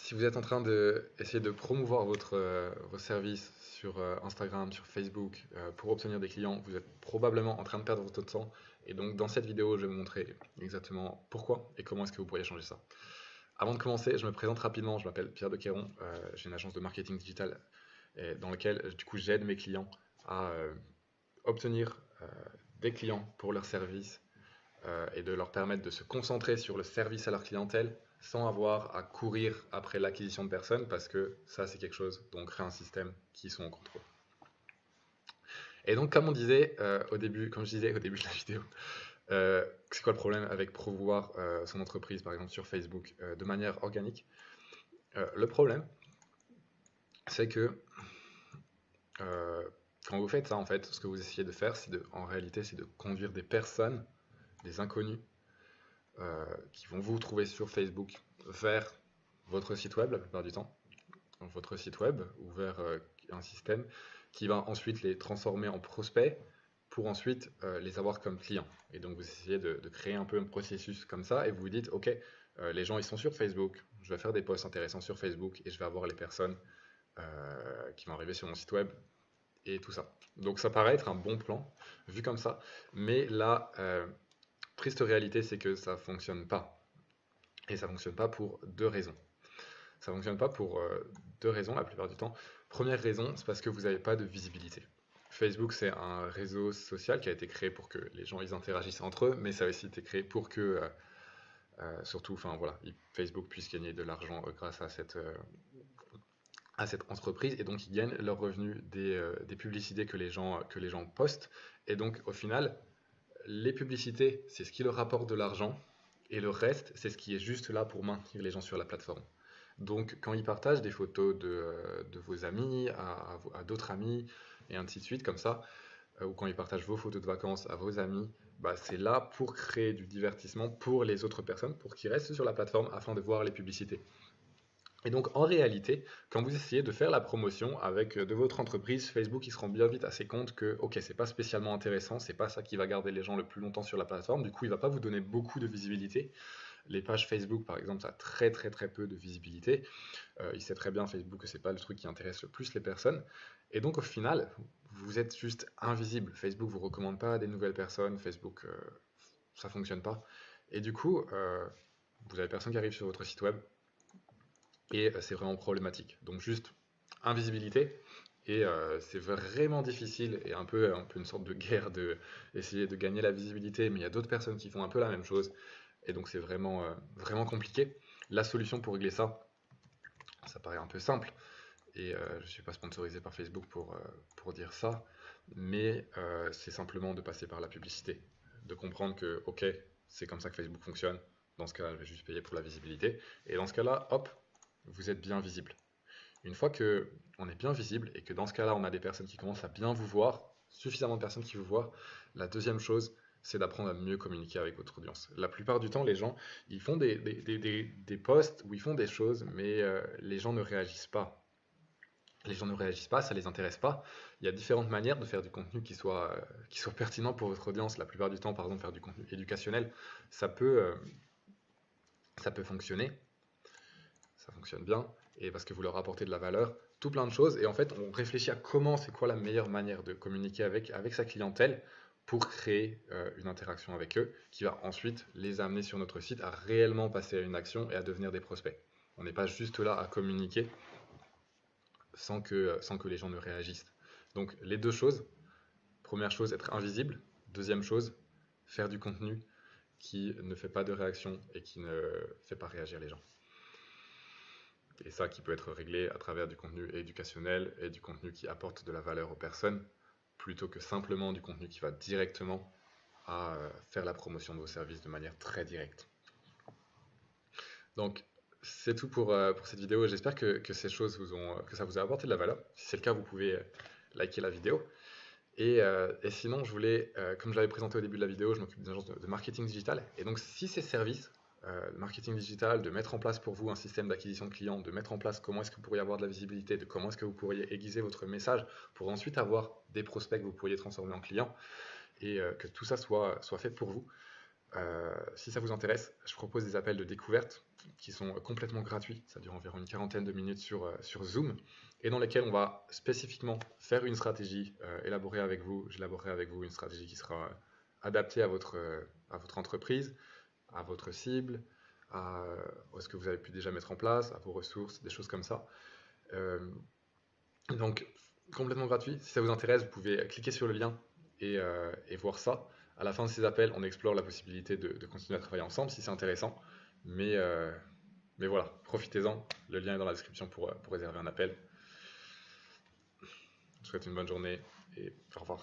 Si vous êtes en train d'essayer de promouvoir vos services sur Instagram, sur Facebook, pour obtenir des clients, vous êtes probablement en train de perdre votre temps. Et donc dans cette vidéo, je vais vous montrer exactement pourquoi et comment est-ce que vous pourriez changer ça. Avant de commencer, je me présente rapidement, je m'appelle Pierre Dequeron, j'ai une agence de marketing digital dans laquelle du coup j'aide mes clients à obtenir des clients pour leurs services et de leur permettre de se concentrer sur le service à leur clientèle sans avoir à courir après l'acquisition de personnes parce que ça c'est quelque chose dont on crée un système qui sont en contrôle. Et donc comme on disait au début, comme je disais au début de la vidéo, c'est quoi le problème avec promouvoir son entreprise par exemple sur Facebook de manière organique? Le problème c'est que euh, quand vous faites ça en fait, ce que vous essayez de faire en réalité c'est de conduire des personnes, des inconnus qui vont vous trouver sur Facebook vers votre site web la plupart du temps, votre site web ou vers un système qui va ensuite les transformer en prospects pour ensuite les avoir comme clients. Et donc vous essayez de créer un peu un processus comme ça et vous vous dites ok, les gens ils sont sur Facebook, je vais faire des posts intéressants sur Facebook et je vais avoir les personnes qui vont arriver sur mon site web et tout ça. Donc ça paraît être un bon plan vu comme ça, mais la triste réalité c'est que ça fonctionne pas. Et ça fonctionne pas pour deux raisons. Ça fonctionne pas pour deux raisons la plupart du temps. Première raison, c'est parce que vous n'avez pas de visibilité. Facebook, c'est un réseau social qui a été créé pour que les gens ils interagissent entre eux, mais ça a aussi été créé pour que, surtout, enfin voilà, Facebook puisse gagner de l'argent grâce à cette entreprise, et donc ils gagnent leurs revenus des publicités que les gens postent. Et donc au final, les publicités, c'est ce qui leur rapporte de l'argent, et le reste, c'est ce qui est juste là pour maintenir les gens sur la plateforme. Donc, quand ils partagent des photos de vos amis à d'autres amis, et ainsi de suite, comme ça, ou quand ils partagent vos photos de vacances à vos amis, bah, c'est là pour créer du divertissement pour les autres personnes, pour qu'ils restent sur la plateforme afin de voir les publicités. Et donc, en réalité, quand vous essayez de faire la promotion avec de votre entreprise, Facebook, il se rend bien vite assez compte que, ok, c'est pas spécialement intéressant, c'est pas ça qui va garder les gens le plus longtemps sur la plateforme. Du coup, il va pas vous donner beaucoup de visibilité. Les pages Facebook, par exemple, ça a très très très peu de visibilité. Il sait très bien Facebook que c'est pas le truc qui intéresse le plus les personnes. Et donc, au final, vous êtes juste invisible. Facebook vous recommande pas des nouvelles personnes. Facebook, ça fonctionne pas. Et du coup, vous avez personne qui arrive sur votre site web et c'est vraiment problématique. Donc juste invisibilité, et c'est vraiment difficile et un peu une sorte de guerre de essayer de gagner la visibilité, mais il y a d'autres personnes qui font un peu la même chose, et donc c'est vraiment, vraiment compliqué. La solution pour régler ça, ça paraît un peu simple, et je ne suis pas sponsorisé par Facebook pour dire ça, mais c'est simplement de passer par la publicité, de comprendre que ok, c'est comme ça que Facebook fonctionne, dans ce cas-là, je vais juste payer pour la visibilité, et dans ce cas-là, hop, vous êtes bien visible. Une fois que on est bien visible et que dans ce cas-là, on a des personnes qui commencent à bien vous voir, suffisamment de personnes qui vous voient, la deuxième chose, c'est d'apprendre à mieux communiquer avec votre audience. La plupart du temps, les gens, ils font des posts où ils font des choses, mais les gens ne réagissent pas. Les gens ne réagissent pas, ça les intéresse pas. Il y a différentes manières de faire du contenu qui soit pertinent pour votre audience. La plupart du temps, par exemple, faire du contenu éducationnel, ça peut, euh, ça peut fonctionner, ça fonctionne bien, et parce que vous leur apportez de la valeur, tout plein de choses, et en fait on réfléchit à comment, c'est quoi la meilleure manière de communiquer avec sa clientèle pour créer une interaction avec eux, qui va ensuite les amener sur notre site à réellement passer à une action et à devenir des prospects. On n'est pas juste là à communiquer sans que les gens ne réagissent. Donc les deux choses, première chose, être invisible, deuxième chose, faire du contenu qui ne fait pas de réaction et qui ne fait pas réagir les gens. Et ça qui peut être réglé à travers du contenu éducationnel et du contenu qui apporte de la valeur aux personnes, plutôt que simplement du contenu qui va directement à faire la promotion de vos services de manière très directe. Donc, c'est tout pour cette vidéo. J'espère que ces choses que ça vous a apporté de la valeur. Si c'est le cas, vous pouvez liker la vidéo. Et sinon, je voulais, comme je l'avais présenté au début de la vidéo, je m'occupe d'une agence de marketing digital. Et donc, si ces services de marketing digital, de mettre en place pour vous un système d'acquisition de clients, de mettre en place comment est-ce que vous pourriez avoir de la visibilité, de comment est-ce que vous pourriez aiguiser votre message pour ensuite avoir des prospects que vous pourriez transformer en clients, et que tout ça soit fait pour vous, Si ça vous intéresse, je propose des appels de découverte qui sont complètement gratuits. Ça dure environ une quarantaine de minutes sur Zoom et dans lesquels on va spécifiquement faire une stratégie, élaborer avec vous, j'élaborerai avec vous une stratégie qui sera adaptée à votre entreprise, à votre cible, à ce que vous avez pu déjà mettre en place, à vos ressources, des choses comme ça. Euh, donc, complètement gratuit. Si ça vous intéresse, vous pouvez cliquer sur le lien et voir ça. À la fin de ces appels, on explore la possibilité de continuer à travailler ensemble si c'est intéressant. Mais, euh, mais voilà, profitez-en. Le lien est dans la description pour réserver un appel. Je vous souhaite une bonne journée et au revoir.